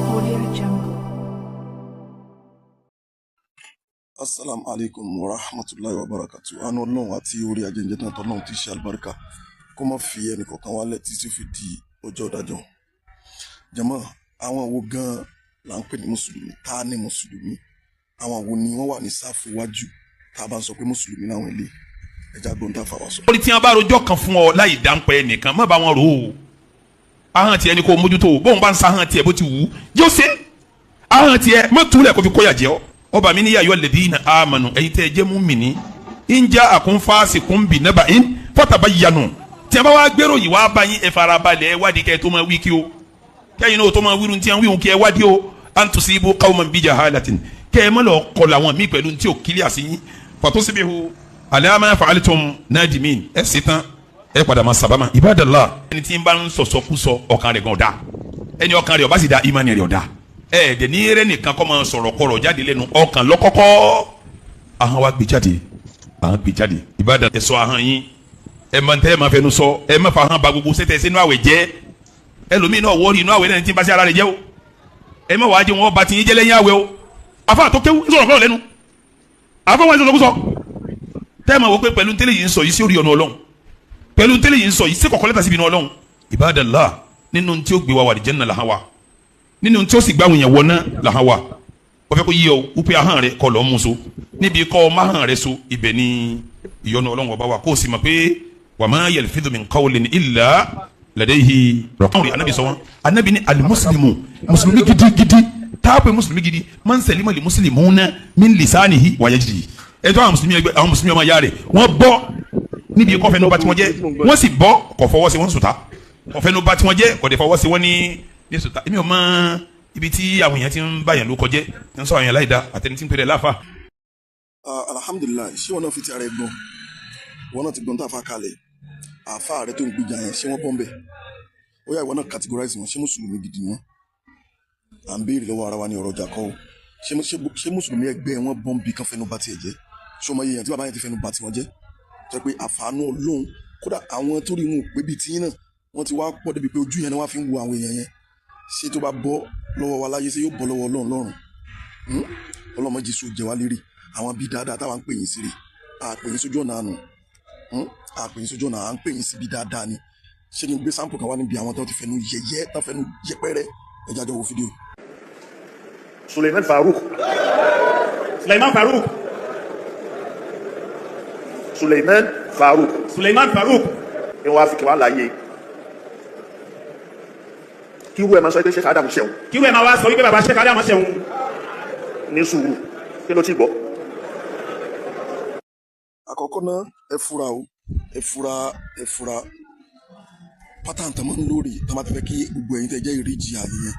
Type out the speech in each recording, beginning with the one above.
Audio Jungle. Assalamu alaikum wa rahmatullahi wa barakatuh. Àánú Ọlọ́run àti orí ajẹ́njẹ́ tán tọ́lọ́run tí ṣe àlùbáríkà kó má fi ẹnì kọ̀ọ̀kan wálẹ̀ títí fi di ọjọ́ ìdájọ́. Jàmáà, àwọn wo gan là ń pè ní mùsùlùmí? Ta ni mùsùlùmí? Àwọn wo ni wọ́n wà ní sáfù iwájú tá a bá ń sọ pé mùsùlùmí láwọn ilé? Ẹja gbọ́n tá a fà wá sọ. orí tí wọn bá rojọ́ kan fún ọ láì dáńpẹ́ nìkan má bá wọn rò ó ahọ́n tiẹ̀ ni kò mójútó bóun bá ń sa ahọ́n tiẹ̀ bó ti wù ú yóò ṣe ahọ́n tiẹ̀ má túlẹ̀ kó fi kóyà jẹ́ ọ. ọba mi ní yà yọ lẹ́dínà àmánù ẹ̀yin tẹ́ ẹ jẹ́ mùmínì ń já àkúnfàásìkún bì nábà ń fatabayyanu tí a bá wá gbèrò yìí wá bá yín ẹ farabalẹ̀ ẹ wádìí kẹ́ ẹ tó máa wí kí o kẹ́yìn náà tó máa wírun tí a ń wíhun kí ẹ wádìí o an tusibu qawman bi jahalatin kẹ́ ẹ má lọ kọlù àwọn míì pẹ̀lú tí ò kílíà sí yín fatusbihu ala ma fa'altum nadimin ẹ sì tán ẹ padà máa sábà máa ibadallah ẹni tí ń bá ń sọ̀sọ̀kúsọ ọkàn rẹ̀ gan ọ̀dà ẹni ọkàn rẹ̀ ó bá sì da ìmánì rẹ̀ ọ̀dà ẹ dẹ̀ ní eré nìkan kọ́ máa sọ̀rọ̀ kọ̀rọ̀ jáde lẹ́nu ọkàn lọ́kọ́kọ́ ahọ́n wa gbé jáde ahọ́n gbé jáde ìbádà ẹ sọ ahọ́n yín ẹ máa tẹ́ ẹ máa fẹnu sọ ẹ máa fa ahọ́n ba gbogbo sẹ́tẹ̀ sínú àwẹ̀ jẹ́ ẹlòmíì náà wọ́ọ̀rì inú àwẹ̀ náà ti ń bá sí ara rẹ̀ jẹ́ o ẹ má wàá jẹ́ wọn bá ti yín jẹ́ lẹ́yìn àwẹ̀ o afa àtọ́kéwú sọ̀rọ̀ kọ́rọ̀ lẹ́nu afa wọn sọ̀rọ̀ kú sọ tẹ́ ẹ máa wọ pé pẹ̀lú tẹ́lẹ̀ yìí ń sọ yìí sí orí ọ̀nà ọlọ́run pẹ̀lú tẹ́lẹ̀ yìí ń sọ yìí sí kọ̀kọ́ lẹ́tà síbi ní ọlọ́run ìbádàlá nínú tí ó gbé wa wà lìjẹ́ nà làhán wa nínú tí ó sì gbáwọn èèyàn wọ náà làhán wa wọ́n fẹ́ kó yí ọ wípé ahọ́n rẹ kọ́ lọ́ọ́ mú so níbi kọ́ máhàn rẹ so ibẹ̀ ni ìyọnu ọlọ́run ọba wa kó o sì mọ̀ pé wa ma yalfidhu min qawlin illa ladayhi raqibun anabi sọ wọn anabi ni alimuslimu mùsùlùmí gidigidi táàpù mùsùlùmí gidi man salima li muslimuna min lisanihi wa yadihi ẹjọ́ àwọn mùsùlùmí ọmọ ìyá rẹ̀ wọ́n bọ́ níbi kọfẹ́ ní ọba tí wọ́n jẹ́ wọ́n sì bọ́ kọ̀ fọwọ́ sí wọ́n sùtá kọfẹ́ ní ọba tí wọ́n jẹ́ kọ̀ dẹ̀ fọwọ́ sí wọ́n ní sùtá èmi ò mọ ibi tí àwọn èèyàn ti ń báyàn ló kọjẹ́ ń sọ àwọn èèyàn láìda àtẹni tí ń pèrè láàfà. Alhamdulilayi, ṣé wọn náà fi ti ara ẹ gbọ́n wọn náà ti gbọ́n tá a fa kalẹ̀ àfa rẹ tó ń gbìjà yẹn ṣé wọ́n bọ́ ń bẹ̀ ó yà ìwọ náà categorize wọn ṣé mùsùlùmí gidi wọn à ń béèrè lọ́wọ́ ara wa ní ọ̀rọ̀ ọjà kọ́ ṣé mùsùlùmí ẹgbẹ́ wọn bọ́ ń bí kan fẹnu bá tiẹ̀ jẹ́ ṣé ọmọ yẹn tí bàbá yẹn ti fẹnu bá tiwọn jẹ́ tó pé àfààní Ọlọ́run kódà àwọn tó rí wọn ò pé bíi tiyín náà wọ́n ti wá pọ̀ débi pé ojú yẹn ni wọ́n fi ń wo àwọn èèyàn yẹn ṣé tó bá bọ́ lọ́wọ́ wa láyé ṣé yóò bọ́ lọ́wọ́ Ọlọ́run lọ́run Ọlọ́run Jésù jẹ wá lérè àwọn bíi dáadáa táwa ń pè yín sí rè à pè yín sójú ọ̀nà àánú à pè yín sójú ọ̀nà à ń pè yín sí bíi dáadáa ni ṣé kí n gbé sample kan wá níbi àwọn tó ti fẹnu yẹyẹ tó fẹnu yẹpẹrẹ ẹja jọ wo fídíò. Suleiman Farouk Suleiman Farouk Suleiman Farouk Suleiman Farouk ni wọ́n á fi kí wọ́n á láàyè kí wọ́n ẹ̀ máa sọ pé Sheikh Adam ṣẹ̀wọ̀n kí wọ́n máa wá sọ wípé bàbá Sheikh Adam ṣẹ̀wọ̀n ní sùúrù kí ló ti gbọ́. Àkọ́kọ́ náà ẹ fura o ẹ fura pátá ntàn máa ń lórí tá a máa ti fẹ́ kí gbogbo ẹ̀yin tẹ́ jẹ́ ìríjì ààyè yẹn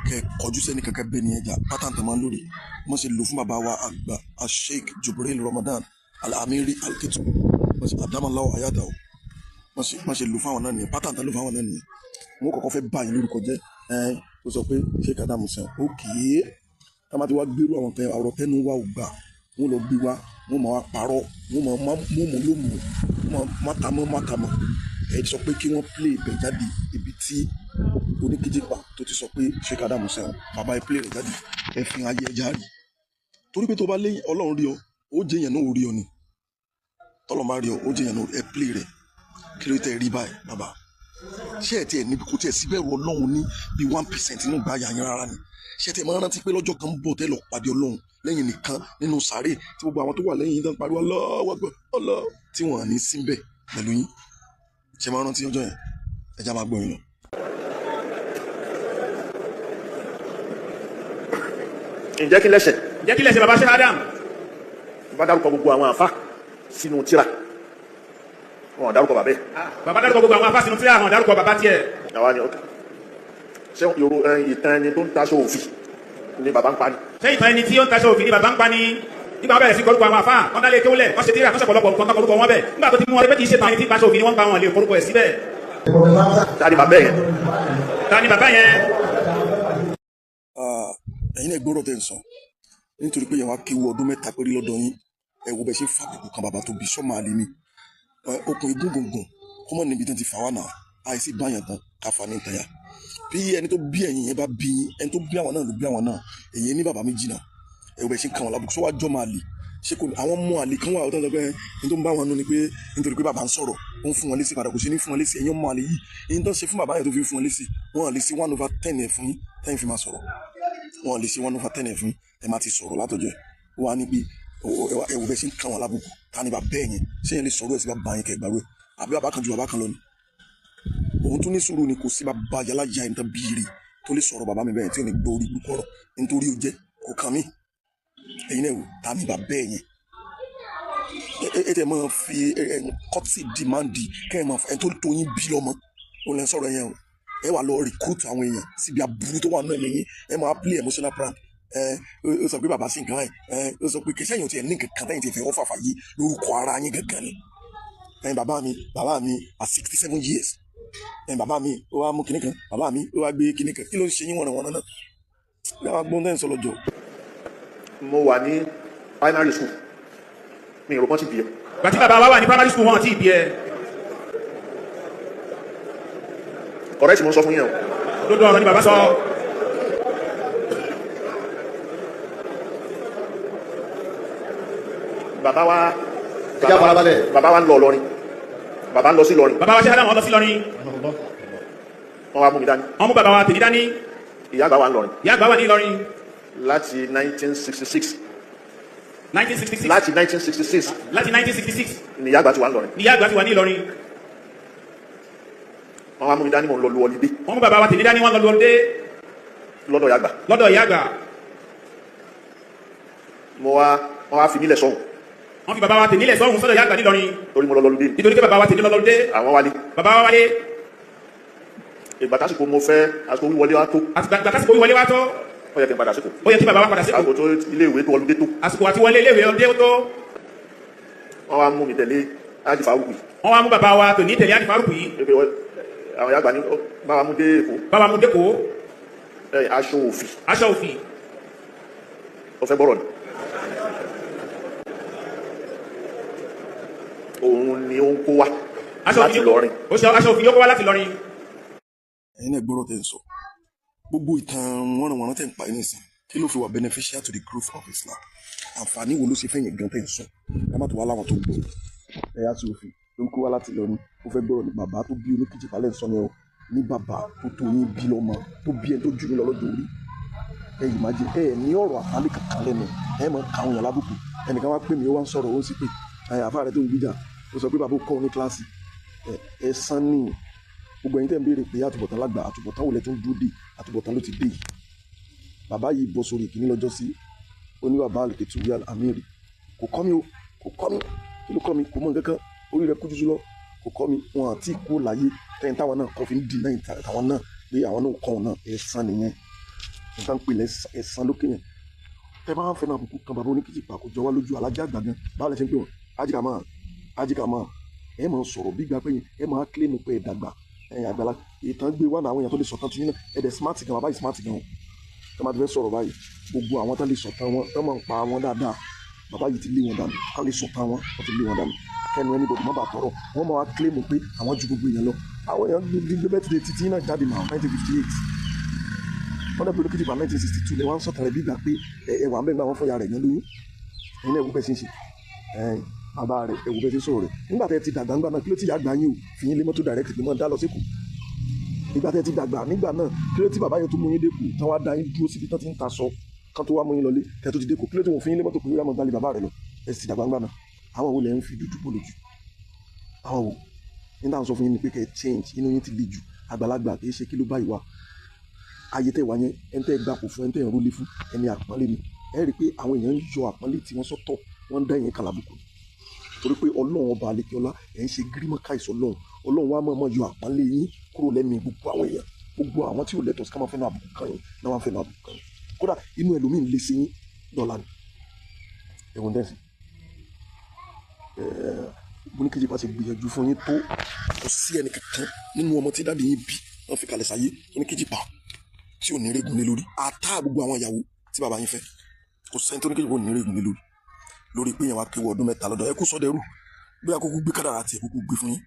kẹ́ kọjú sẹ́ni kankan bẹ́ẹ̀ ni ẹja pátá ntàn máa ń lórí wọ́n ṣe lò fún bàbá wa àgbà Sheikh Jubril Ramadan Al-Amiri Al-Kitu wọ́n ṣe àdámọ́láwọ̀ àyàdà o wọ́n ṣe lò fún àwọn náà nìyẹn pátá ntàn lò fún àwọn náà nìyẹn wọ́n kọ́kọ́ fẹ́ bá yín lórúkọ jẹ́ ó sọ pé Sheikh Adam sẹ́wọ̀n ókè tá a máa ti wá gbérú àwọn ọ̀rọ̀ tẹ́nu wa ò gbà wọ́n lọ gbé wa wọ́n máa wá parọ́ wọ́n máa lómù mátamọ́ ẹ̀ sọ pé kí wọ́n play ibẹ̀ jáde ibi tí oníkejìpá tó ti sọ pé Sheikh Adam sẹ́wọ̀n bàbá ẹ̀ play rẹ̀ jáde ẹ̀ fi ayé ẹja rí torí pé tó bá lé Ọlọ́run rí ọ ó jẹ́ yẹn náà ó rí ọ ni tọ́lọ́run bá rí ọ ó jẹ́ yẹn náà ẹ̀ play rẹ̀ kí ló tẹ̀ rí báyìí bàbá ṣé ẹ̀ tiẹ̀ níbi kò tiẹ̀ síbẹ̀rù Ọlọ́run ní bí 1% nínú ìgbà yà yín rárá ni ṣé ẹ̀ tiẹ̀ máa rántí pé lọ́jọ́ kan bọ̀ tẹ́ lọ pàdé Ọlọ́run lẹ́yìn nìkan nínú sàárè tí gbogbo àwọn tó wà lẹ́yìn yín tán pariwo Allah tí wọ́n ní síbẹ̀ pẹ̀lú yín ṣe máa rántí ọjọ́ yẹn ẹja máa gbọ́ yín lọ. ǹjẹ́ kí lẹ́sẹ̀ bàbá Sheikh Adam bá dárúkọ gbogbo àwọn àfa sínú tíra wọn dárúkọ bàbá ẹ̀. bàbá dárúkọ gbogbo àwọn afá sínú tíra àwọn dárúkọ bàbá tiẹ̀. àwa ni ọkà ṣé ìtàn ẹni tó ń taṣọ òfì ni bàbá ń pa ni. ṣé ìtàn ẹni tí ó ń taṣọ òfin ni bàbá ń pa ni nígbà wọn bẹ̀rẹ̀ sí korúkọ àwọn afá wọn dálé kéwúlẹ̀ wọn ṣe tíra wọn ṣe pọ̀lọpọ̀ nǹkan korúkọ wọn bẹ̀ nígbà tó ti mú wọn pé kì í ṣe tàn ẹni tí ń taṣọ òfin ni wọ́n ń pa wọn lè korúkọ ẹ̀ síbẹ̀. ta ni bàbá yẹn. ẹ̀yin náà gbọ́dọ̀ tẹ̀ ń sọ nítorí pé yẹn wá kéwu ọdún mẹ́ta péré lọ́dọ̀ yín ẹ wo bẹ́ẹ̀ ṣe fàbùkù kan bàbá tó bí sọ́mọ àlè ni okùn igun gbùngbùn kọ́mọ̀ níbi tán ti fà wá náà àìsí báyàn tán káfa ní ìtayà bí ẹni tó bí ẹ̀yìn yẹn bá bí ẹni tó bí àwọn náà ló bí àwọn náà èyí ní bàbá méjì náà ẹ̀rù bẹ̀ ṣe ń kàn wọ́n lábùkù sọ wá jọ́ máa lè ṣé kò àwọn ọmọ àlè kan wà ọ̀tọ̀ pé ẹni tó ń bá wọn nú ni pé nítorí pé bàbá ń sọ̀rọ̀ ó ń fún wọn lésì padà kò sí ní fún wọn lésì ẹ̀yin ọmọ àlè yìí èyí tó ń ṣe fún bàbá yẹn tó fi fún wọn lésì wọn lè sí 1/10 ẹ̀ fún yín tẹ́yìn fi máa sọ̀rọ̀ wọn lè sí 1/10 ẹ̀ fún yín ẹ̀ máa ti sọ̀rọ̀ látọ̀jọ́ ẹ̀ wọ́n á ní pé ẹ̀wù bẹ́ẹ̀ ṣe ń kàn wọ́n lábùkù ta ni bàbá ẹ̀yìn ṣé yẹn lè sọ̀rọ̀ ẹ̀ sí bàbá yẹn kẹgbàwé àbí bàbá kan ju bàbá kan lọ ni òun tún ní sùúrù ni kò sí bàbá yàrá ya ẹni tán bíire tó lè sọ̀rọ̀ bàbá mi bẹ́ẹ̀ tí ò ní gbọ́ orí gbúkọ̀ rọ̀ nítorí ó jẹ́ kò kàn mí ẹ̀yin náà wò ta ni bàbá ẹ̀yìn ẹ tẹ̀ máa fi kọ́tì dìmáàndì kẹ́ ẹ máa ẹni tó tó yín bí lọ́mọ òun lẹ́ sọ̀rọ̀ yẹn o ẹ wà lọ recruit àwọn èèyàn síbi aburú tó wà náà lẹ́yìn ẹ máa play emotional prank ó sọ pé bàbá sí nǹkan ẹ ó sọ pé kẹsẹ́ yìí ò tiẹ̀ ní nǹkan tẹ́yìn ti fẹ́ wọ́n fàfà yìí lórúkọ ara yín gangan ni bàbá mi at 67 years bàbá mi ó wá mú kinní kan bàbá mi ó wá gbé kinní kan kí ló ń ṣe yín wọ̀nà náà láwọn gbọ́n tẹ́ ń sọ lọ́jọ́. mo wà ní primary school mi ò rò pọ́n ti bí ẹ. bàtí bàbá wa wà ní primary school wọn ti bí ẹ. correct mo sọ fún yẹn o. lójú ọ̀rọ̀ ni bàbá sọ. bàbá wa ń lọ Ìlọrin bàbá ń lọ sí Ìlọrin. bàbá wa ṣe àdáwọn lọ sí Ìlọrin. wọ́n wá mú mi dání. wọ́n mú bàbá wa tèmi dání. ìyá àgbà wà ń Ìlọrin. ìyá àgbà wà ní Ìlọrin. láti 1966. 1966. láti 1966. láti 1966. ni ìyá àgbà ti wà ń Ìlọrin. ni ìyá àgbà ti wà ní Ìlọrin. wọ́n wá mú mi dání mò ń lọ lu ọlídé. wọ́n mú bàbá wa tèmi dání wọ́n lọ lu ọlídé. lọ́dọ̀ ìyá àgbà. lọ́dọ̀ ìyá àgbà. wọ́n wá fi mílẹ̀ sọ́hùn. wọ́n fi bàbá wa tèmi lẹ̀ sọ́hùn sọ́dọ̀ ìyá àgbà ní Ìlọrin. torí mo lọ lọlúdé. nítorí pé bàbá wa tèmi lọ lọlúdé. àwọn wálé. bàbá wa wálé. ìgbà tásìkò mo fẹ́ àsìkò wíwọlé wa tó. àsìkò tásìkò wíwọlé wa tó. ó yẹ kí n padà síkò. ó yẹ kí bàbá wa padà síkò. àsìkò tó ilé ìwé tó ọlúdé tó. àsìkò àti wọlé ilé ìwé ọlúdé tó. wọ́n wá mú mi tẹ̀lé ájì fárúkù yìí. wọ́n wá mú bàbá wa tòní tẹ̀lé ájì fárúkù yìí. àwọn yàgbà ní báwa mú dé Èkó. bàbá mú dẹ́kọ̀. aṣọ òfì. aṣọ òfì. ó fẹ́ bọ́rọ̀ ni. òun ni ó ń kó wá láti Ìlọrin. aṣọ òfì yóò kó wá láti Ìlọrin. ẹ̀yin náà gbọ́dọ̀ tẹ̀ ń sọ gbogbo ìtàn wọ́nrán tẹ̀ ń pa ẹni sìn kí ló fi wà beneficial to the growth of Islam àǹfààní wo ló ṣe fẹ́yìn gan tẹ̀ ń sọ ẹ má tó wá láwọn tó gbọ́ ẹ̀yà tí òfin ló ń kó wá láti Ìlọrin ó fẹ́ gbọ́rọ̀ ní bàbá tó bí oníkejì balẹ̀ sọ ni ọ ní bàbá tó tó yín bí lọ́mọ tó bí ẹni tó jù ní lọ lọ́jọ́ orí ẹ̀yìn má jẹ ẹ̀ ní ọ̀rọ̀ àpálẹ̀ kankan lẹ́nu ẹ̀ mọ̀ káwọn yàn lábùkù ẹnìkan wá pè mí ó wá ń sọ̀rọ̀ ó sì pé àfa rẹ tó ń gbìjà ó sọ pé bàbá ó kọ́ ọ ní kíláàsì ẹ̀ sán ní gbogbo ẹ̀yin tẹ́ ń béèrè pé àtúbọ̀tán lágbà àtúbọ̀tán wò lẹ́ tó ń dúró dé àtúbọ̀tán ló ti dé yìí bàbá yìí bọ́ sórí ìkíní lọ́jọ́ sí oníbàbá àlèkètù wíwá àmìrì kò kọ́ mi o kò kọ́ mi kí ló kọ́ mi kò mọ̀ nǹkan kan orí rẹ̀ kú jùjú lọ kò kọ́ mi wọn àti kú láyé tẹ́yìn táwọn náà kọ́ fi ń dì náà táwọn náà pé àwọn náà kọ́ wọn náà ẹ̀san nìyẹn nǹkan pè lẹ́san lókè yẹn tẹ́ bá ń fẹ́ náà àbùkù kan bàbá oníkìtì pa kò jọ wá lójú alájà àgbà gan báwo lẹ ṣe ń pè wọn ajíkàmá ẹ máa sọ̀rọ̀ bí gbà pé ẹ máa kílèmù pé ẹ dàgbà ẹ̀yin àgbàlá ìtàn gbé wà náà àwọn èèyàn tó lè sọ̀tàn tún yín náà ẹ̀dẹ̀ smart gan bàbá yìí smart gan o ẹ máa ti fẹ́ sọ̀rọ̀ báyìí gbogbo àwọn tó lè sọ̀tàn wọn tó máa ń pa wọn dáadáa bàbá yìí ti lé wọn dànù ká lè sọ̀tàn wọn wọ́n ti lé wọn dànù kẹ́nu ẹni bọ̀dọ̀ má bàa tọrọ wọ́n máa wá kílèmù pé àwọn ju gbogbo èèyàn lọ àwọn èèyàn gbé bẹ́tìdé títí náà jáde náà 1958 wọ́n dẹ̀ pẹ̀lú kìtìpá 1962 lẹ́wọ̀n sọ̀tàn rẹ̀ bí gbà pé ẹ̀wà mẹ́gbà wọn fọyà rẹ̀ yẹn lóyún ẹ̀yin náà ẹ̀wù bẹ́ẹ̀ ṣe ń ṣe bàbá rẹ̀ ẹ̀wù bẹ́ẹ̀ ṣe sọ̀rọ̀ rẹ̀ nígbà tẹ́ ti dàgbà ńgbà náà kí ló ti yà gbà yín o fi yín lé mọ́tò direct pé mọ́ dá lọ síkù ìgbà tẹ́ ti dàgbà nígbà náà kí ló ti bàbá yẹn tó mú yín dẹ́kù tán wá da yín dúró síbi tán ti ń ta sọ kán tó wá mú yín lọlé tẹ́ tó ti dẹ́kù kí ló ti wọ́n fi yín lé mọ́tò pé yóò mọ̀ gbálẹ̀ bàbá rẹ̀ lọ ẹ sì ti dàgbà ńgbà náà àwọn wo lẹ̀ ń fi dúdú bò lójú àwọn wo ní táwọn sọ fún yín ni pé kẹ́ ẹ change inú yín ti le jù àgbàlagbà kì í ṣe kí ló báyìí wá ayé tẹ́ wá yẹn ẹni tẹ́ gbapò fún ẹni tẹ́ ń rólé fún ẹni àpọ́nlé ni ẹ rí i pé àwọn èèyàn ń yọ àpọ́nlé tí wọ́n sọ́tọ̀ wọ́n ń dá ìyẹn kàlàbùkù torí pé ọlọ́run ọba àlekíọ́lá ẹ̀ ń ṣe gírímọ́ká ìsọlọ́run ọlọ́run wa máa yọ àpọ́nlé yín kúrò lẹ́mìí gbogbo àwọn èèyàn gbogbo àwọn tí ò lẹ́tọ̀ọ́ sí ká máa fẹ́ náà àbùkù kan yín náà wọ́n fẹ́ náà àbùkù kan yín kódà inú ẹlòmíín lè ṣe yín dọ́là ni ẹ̀wọ̀n dẹ́sì oníkejì bá ti gbìyànjú fún yín tó kò sí ẹnì kankan nínú ọmọ tí dáàdi yín bí wọ́n fi kalẹ̀ sáyé oníkejì pa tí ò ní rẹ́gùn lé lórí àtà gbogbo àwọn ìyàwó tí bàbá yín fẹ́ kò sẹ́ni tó oníkejì kò ní rẹ́gùn lé lórí pé yẹn wá kéwọ́ ọdún mẹ́ta lọ́dọ̀ ẹ kó sọ́dẹ̀rù bí akókó gbé kádàrà àti ẹ̀kókó gbé fún yín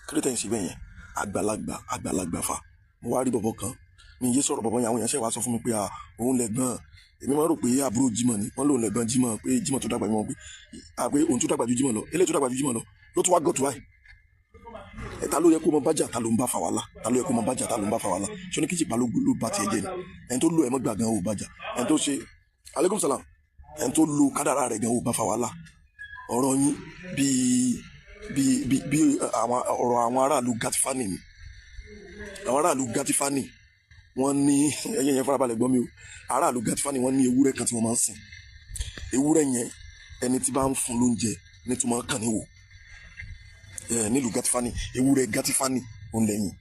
kílódé ṣe bẹ́ẹ̀ yẹn àgbàlagbà fa mo wá rí bọ̀bọ̀ kan mi yé sọ̀rọ̀ bọ̀bọ̀ yẹn àwọn èèyàn ṣe wá sọ fún mi pé òun lẹ̀gbọ́n èmi máa rò pé àbúrò Jímọ̀ ni wọ́n lòun lẹ̀gbọ́n Jímọ̀ pé Jímọ̀ tó dàgbà wọn pé òun tó dàgbà ju Jímọ̀ lọ eléyìí tó dàgbà ju Jímọ̀ lọ ló tún wá gọ̀tù báyìí ta ló yẹ kó mọ bájà ta ló ń bá fa wàhálà ta ló yẹ kó mọ bájà ta ló ń bá fa wàhálà ṣé ní Kíjìpá ló bá tiẹ̀ jẹ́ ni ẹni tó lo ẹ̀mọ́ gbàgán ò bájà ẹni tó ṣe aleykum salam ẹni tó lo kádàrá rẹ̀ gan ò bá fa wàhálà ọ̀rọ̀ yín bí ọ̀rọ̀ àwọn aráàlú Gatifani ni àwọn aráàlú Gatifani wọ́n ní ẹ̀yìn yẹn farabalẹ̀ gbọ́ mi o aráàlú Gatifani wọ́n ní ewúrẹ́ kan tí wọ́n máa ń sìn ewúrẹ́ yẹn ẹni tí bá ń fún lóúnjẹ ní tó máa ń kàn níwò nílùú Gatifani ewúrẹ́ Gatifani òun lẹ́yìn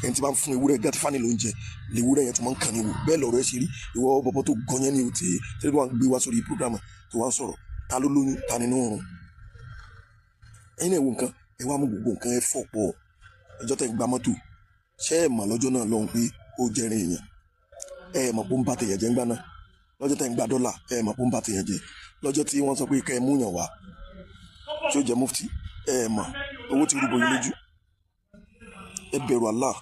ẹni tí bá ń fún ewúrẹ́ Gatifani lóúnjẹ lewúrẹ́ yẹn tó máa ń kàn níwò bẹ́ẹ̀ lọ́rọ̀ ẹ ṣe rí ìwọ bọ̀bọ̀ tó gan yẹn ni o ti tẹ́lẹ̀ wá gbé wá sórí program tó wá ń sọ̀rọ̀ ta ló lóyún ta nínú ọ̀run ẹ̀yin náà wo nǹkan ẹ wá mú gbogbo nǹkan ẹ fọ̀ pọ̀ ẹjọ́ tẹ̀ ń gba mọ́tò ṣé ẹ mọ̀ lọ́jọ́ náà lọ́hùn pé ó jẹrin èèyàn ẹ mọ̀ pé ó ń bá tẹ̀yẹ̀ jẹ́ ńgbà náà lọ́jọ́ tẹ̀ ń gba dọ́là ẹ mọ̀ pé ó ń bá tẹ̀yẹ̀ jẹ́ lọ́jọ́ tí wọ́n sọ pé kẹ́ ẹ múyàn wá tí ó jẹ́ mufti ẹ mọ̀ owó ti rúbọ yín lójú ẹ bẹ̀rù Allah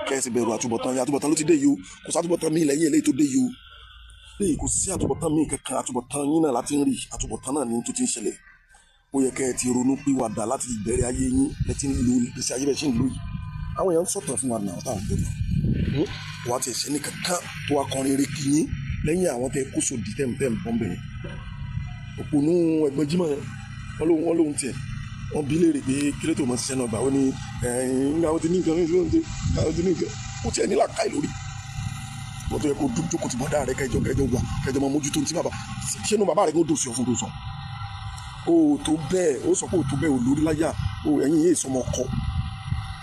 kẹ́ ẹ sì bẹ̀rù àtúbọ̀tán yín àtúbọ̀tán ló ti dé yìí o kò sí àtúbọ̀tán mi lẹ́yìn eléyìí tó dé yìí o léyìí kò sí àtúbọ̀tán mi kankan àtúbọ̀tán yín náà láti ń rí àtúbọ̀tán náà ní tó ti ń ṣẹlẹ̀ ó yẹ kẹ́ ẹ ti ronú pìwàdà láti ìbẹ̀rẹ̀ ayé yín ẹ ti ń lo ìgbésí ayé bẹ́ẹ̀ ṣe ń lò yìí àwọn èèyàn ń sọ̀tàn fún wa náà táwọn gbọ́dọ̀ wọ́n ti ṣe ní kankan tó wá kọrin eré kí yín lẹ́yìn àwọn tẹ kó sòdì tẹ́m bọ́m̀bẹ̀ òpònú ẹ̀gbọ́n Jímọ̀ wọ́n lóhun tiẹ̀ wọ́n bí léèrè pé kílé tó mọ̀ ṣiṣẹ́ náà gbà ó ní àwọn ti ní nǹkan ní ìṣòro àwọn ti ní nǹkan ó tiẹ̀ ní làákàyè lórí wọ́n tó yẹ kó jókòó ti bọ́dá rẹ kẹjọ wà kẹjọ mọ mójútó ti bàbá ṣé inú bàbá rẹ kó dòsí ọ̀fun tó sọ ó tó bẹ́ẹ̀ ó sọ pé ó tó bẹ́ẹ̀ ò lórí láyà ó ẹ̀yìn yéé sọmọ ọkọ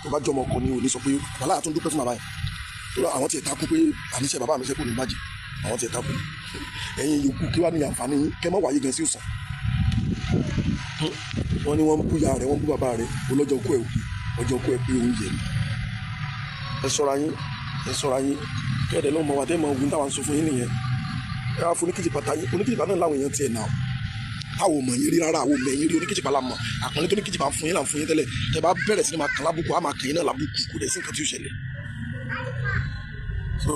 tó bá jọmọ ọkọ ni ò ní sọ pé wàhálà àtúndú dúpẹ́ fún bàbá yẹn tó lọ àwọn tiẹ̀ takú pé àníṣe bàbá mi ṣe kò ní bàjẹ́ àwọn tiẹ̀ takú ẹ̀yin yòókù kí wàá ní àǹfààní kẹ́ mọ́ wáyé gan sí òsàn wọ́n ní wọ́n bú ya rẹ̀ wọ́n bú bàbá rẹ̀ olọ́jọ́ kó ẹ̀ ọjọ́ kó ẹ̀ pé oúnjẹ ni ẹ ṣọ́ra yín kí ẹ̀dẹ̀ lọ́mọ wa tẹ́ mọ ogun táwọn sọ fún yín nìyẹn ẹ wá fún Oníkìjìpá táyé Oníkìjìpá náà láwọn èèyàn tiẹ̀ náà táwọn ò mọ̀ yín rí rárá àwọn ò mọ̀ yín rí Oníkìjìpá la mọ̀ àpọ́nlé tó Oníkìjìpá fún yín là ń fún yín tẹ́lẹ̀ tẹ́ bá bẹ̀rẹ̀ sí ni máa kàn lábùkù á máa kàn yín náà lábùkù kò dẹ̀ sí nǹkan tí ó ṣẹlẹ̀ so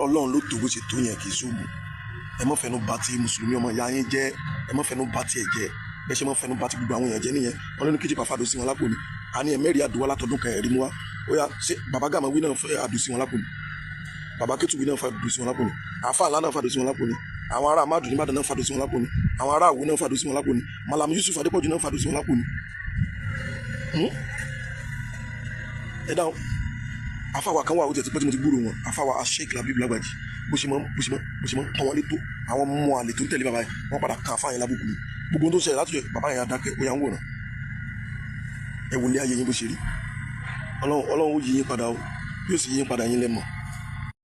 Ọlọ́run ló tó bó ṣe tó yẹn kì í sóògùn ẹ má fẹnu bà ti mùsùlùmí ọmọ ìyá yín jẹ́ ẹ má fẹnu bà ti ẹ̀ jẹ́ bẹ́ẹ̀ ṣe má fẹnu bà ti gbogbo àwọn èèyàn jẹ́ nìyẹn wọn lóní Kíjìpá fàdó sí wọn lápò ni a ní ẹ̀mẹ́rì àdúrà látọdún kan ẹ̀rí mú wa ó yá ṣé bàbá Gàmá wí náà fẹ́ àdó sí wọn lápò ni bàbá Kétù wí náà fàdó sí wọn lápò ni àáfà ńlá náà fàdó sí wọn lápò ni àwọn ará amadu ní Ìbàdàn náà fàdó sí wọn lápò ni àwọn ará Àwó náà fàdó sí wọn lápò ni Malam Yusuf Adépọ̀jù náà fàdó sí wọn lápò ni ẹ dáhùn afáwa kan wà ó tẹ̀ tí pẹ́ tí mo ti gbúrò wọn afáwa Sheikh Labib Lagbaji bó ṣe mọ́ tán wọn létò àwọn ọmọ àlè tó ń tẹ̀lé bàbá yẹn wọ́n padà kan afáyẹn lábùkù ni gbogbo tó ṣẹlẹ̀ látọ̀jọ́ bàbá yẹn adákẹ́ ó yà ń wòran ẹ wò lé ayé yín bó ṣe rí Ọlọ́run ó yí yín padà ó yóò sì yí yín padà yín lẹ́mọ̀